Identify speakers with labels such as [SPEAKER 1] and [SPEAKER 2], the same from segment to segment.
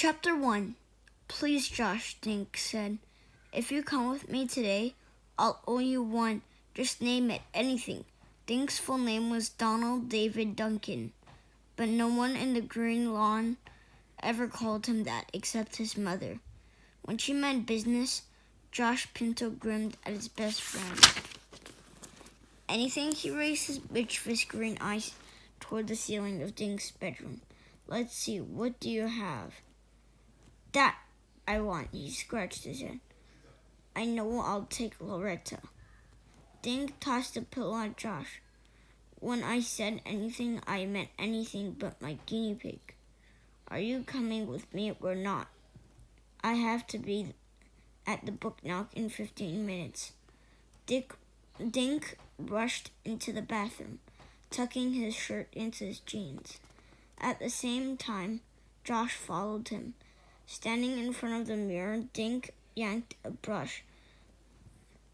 [SPEAKER 1] Chapter 1. Please, Josh, Dink said. If you come with me today, I'll owe you one. Just name it, anything. Dink's full name was Donald David Duncan, but no one in the Green Lawn ever called him that except his mother. When she meant business, Josh Pinto grinned at his best friend. Anything? He raised his bitch-faced green eyes toward the ceiling of Dink's bedroom. Let's see, what do you have? That I want, he scratched his head. I know, I'll take Loretta. Dink tossed a pillow at Josh. When I said anything, I meant anything but my guinea pig. Are you coming with me or not? I have to be at the book knock in 15 minutes. Dink rushed into the bathroom, tucking his shirt into his jeans. At the same time, Josh followed him. Standing in front of the mirror, Dink yanked a brush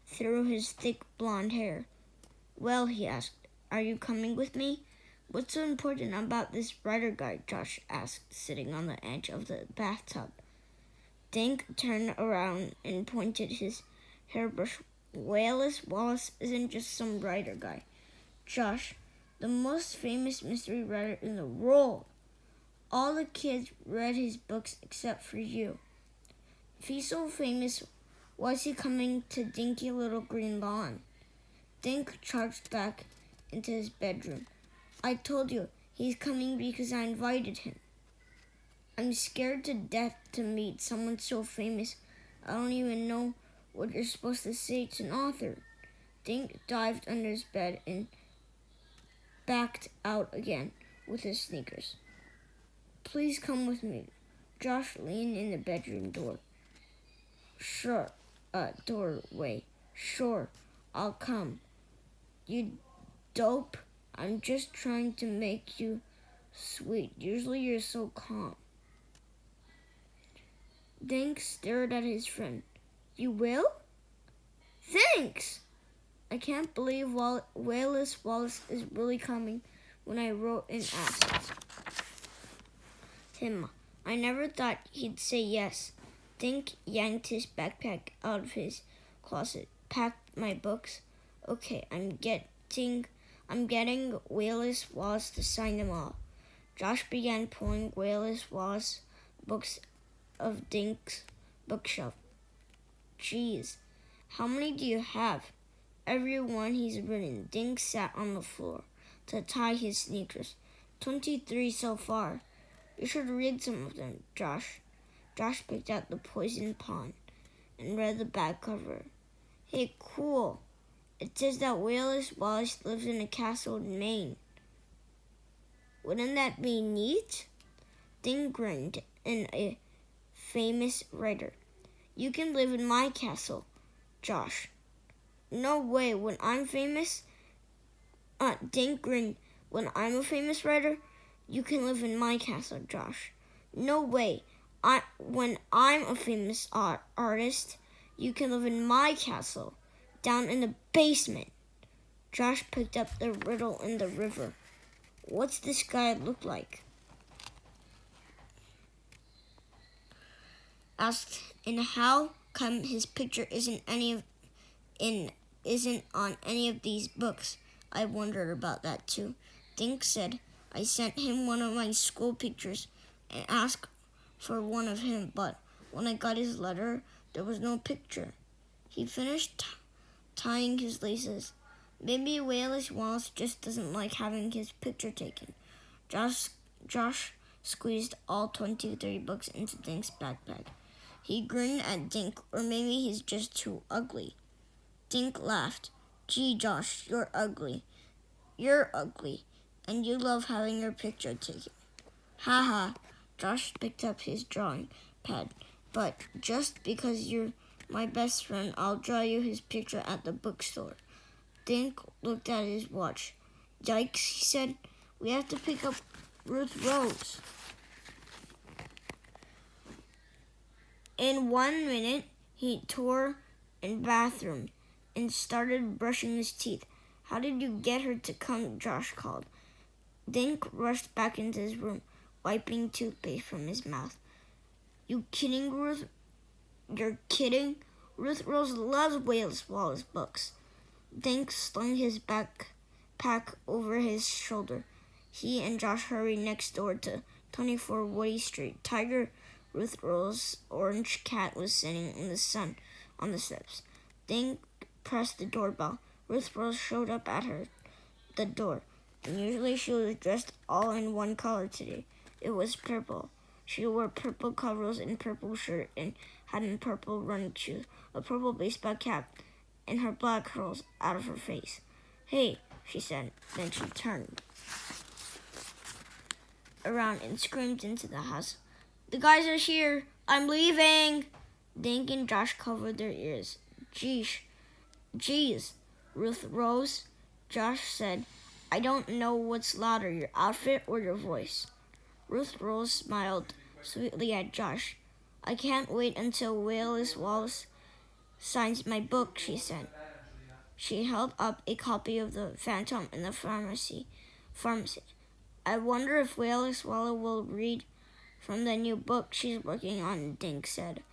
[SPEAKER 1] through his thick blonde hair. Well, he asked, are you coming with me? What's so important about this writer guy? Josh asked, sitting on the edge of the bathtub. Dink turned around and pointed his hairbrush. Wallace isn't just some writer guy. Josh, the most famous mystery writer in the world. All the kids read his books except for you. If he's so famous, why is he coming to dinky little Green Lawn? Dink charged back into his bedroom. I told you, he's coming because I invited him. I'm scared to death to meet someone so famous. I don't even know what you're supposed to say to an author. Dink dived under his bed and backed out again with his sneakers. Please come with me. Josh leaned in the bedroom doorway. Sure, I'll come. You dope. I'm just trying to make you sweet. Usually you're so calm. Dink stared at his friend. You will? Thanks! I can't believe Wallace is really coming when I wrote and asked him. I never thought he'd say yes. Dink yanked his backpack out of his closet. Packed my books. Okay, I'm getting Wallace to sign them all. Josh began pulling Wallace books of Dink's bookshelf. Geez, how many do you have? Every one he's written. Dink sat on the floor to tie his sneakers. 23 so far. You should read some of them, Josh. Josh picked out The Poison Pond and read the back cover. Hey, cool. It says that Wallace lives in a castle in Maine. Wouldn't that be neat? Dink grinned, and a famous writer. You can live in my castle, Josh. No way, when I'm famous? Dink grinned. When I'm a famous writer, you can live in my castle, Josh. No way. When I'm a famous artist, you can live in my castle, down in the basement. Josh picked up the riddle in the river. What's this guy look like? Asked, and how come his picture isn't on any of these books? I wondered about that too. Dink said, I sent him one of my school pictures and asked for one of him, but when I got his letter, there was no picture. He finished tying his laces. Maybe Wallace just doesn't like having his picture taken. Josh squeezed all 23 books into Dink's backpack. He grinned at Dink, or maybe he's just too ugly. Dink laughed. Gee, Josh, you're ugly. You're ugly, and you love having your picture taken. Ha ha. Josh picked up his drawing pad. But just because you're my best friend, I'll draw you his picture at the bookstore. Dink looked at his watch. Yikes, he said. We have to pick up Ruth Rose. In 1 minute, he tore in the bathroom and started brushing his teeth. How did you get her to come? Josh called. Dink rushed back into his room, wiping toothpaste from his mouth. You kidding, Ruth? You're kidding? Ruth Rose loves Wallace Wallace books. Dink slung his backpack over his shoulder. He and Josh hurried next door to 24 Woody Street. Tiger, Ruth Rose's orange cat, was sitting in the sun on the steps. Dink pressed the doorbell. Ruth Rose showed up at the door. Unusually, she was dressed all in one color today. It was purple. She wore purple coveralls and purple shirt and had on purple running shoes, a purple baseball cap, and her black curls out of her face. "Hey," she said. Then she turned around and screamed into the house. "The guys are here. I'm leaving." Dink and Josh covered their ears. Geez, Ruth Rose," Josh said. "I don't know what's louder, your outfit or your voice." Ruth Rose smiled sweetly at Josh. "I can't wait until Wallace Wallace signs my book," she said. She held up a copy of The Phantom in the pharmacy. "I wonder if Wallace Wallace will read from the new book she's working on," Dink said.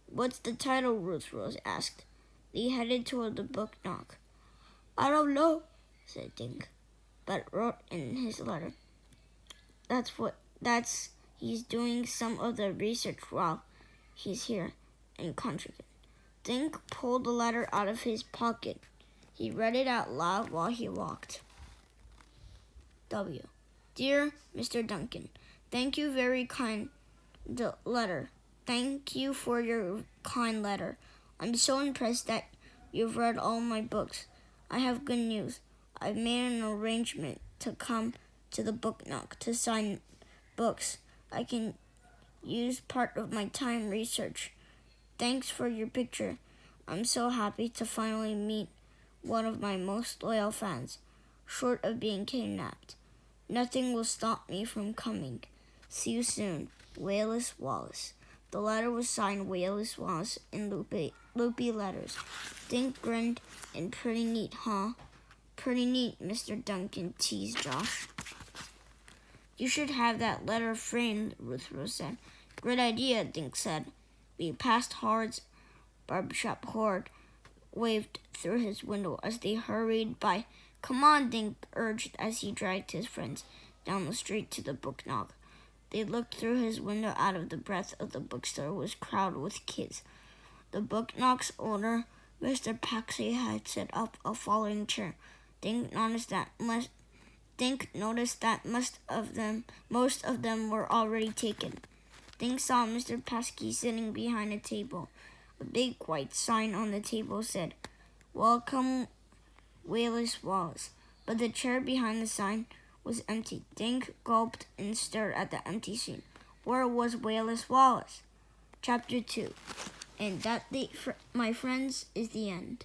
[SPEAKER 1] "What's the title?" Ruth Rose asked. They headed toward the book knock. "I don't know," said Dink, but wrote in his letter. He's doing some of the research while he's here in Contribute. Dink pulled the letter out of his pocket. He read it out loud while he walked. W. Dear Mr. Duncan, thank you very kind letter. Thank you for your kind letter. I'm so impressed that you've read all my books. I have good news. I've made an arrangement to come to the book knock to sign books. I can use part of my time research. Thanks for your picture. I'm so happy to finally meet one of my most loyal fans, short of being kidnapped. Nothing will stop me from coming. See you soon, Wallace Wallace. The letter was signed Wallace Wallace in loopy letters. Dink grinned and pretty neat, huh? Pretty neat, Mr. Duncan teased Josh. You should have that letter framed, Ruth Rose said. Great idea, Dink said. We passed Howard's barbershop. Howard waved through his window as they hurried by. Come on, Dink urged as he dragged his friends down the street to the book knock. They looked through his window. Out of the breadth of the bookstore was crowded with kids. The book knock's owner, Mr. Paxley, had set up a folding chair. Dink noticed that most of them were already taken. Dink saw Mr. Paxley sitting behind a table. A big white sign on the table said, Welcome, Wallace Wallace. But the chair behind the sign was empty. Dink gulped and stared at the empty seat. Where was Wallace Wallace? Chapter 2. And that, my friends, is the end.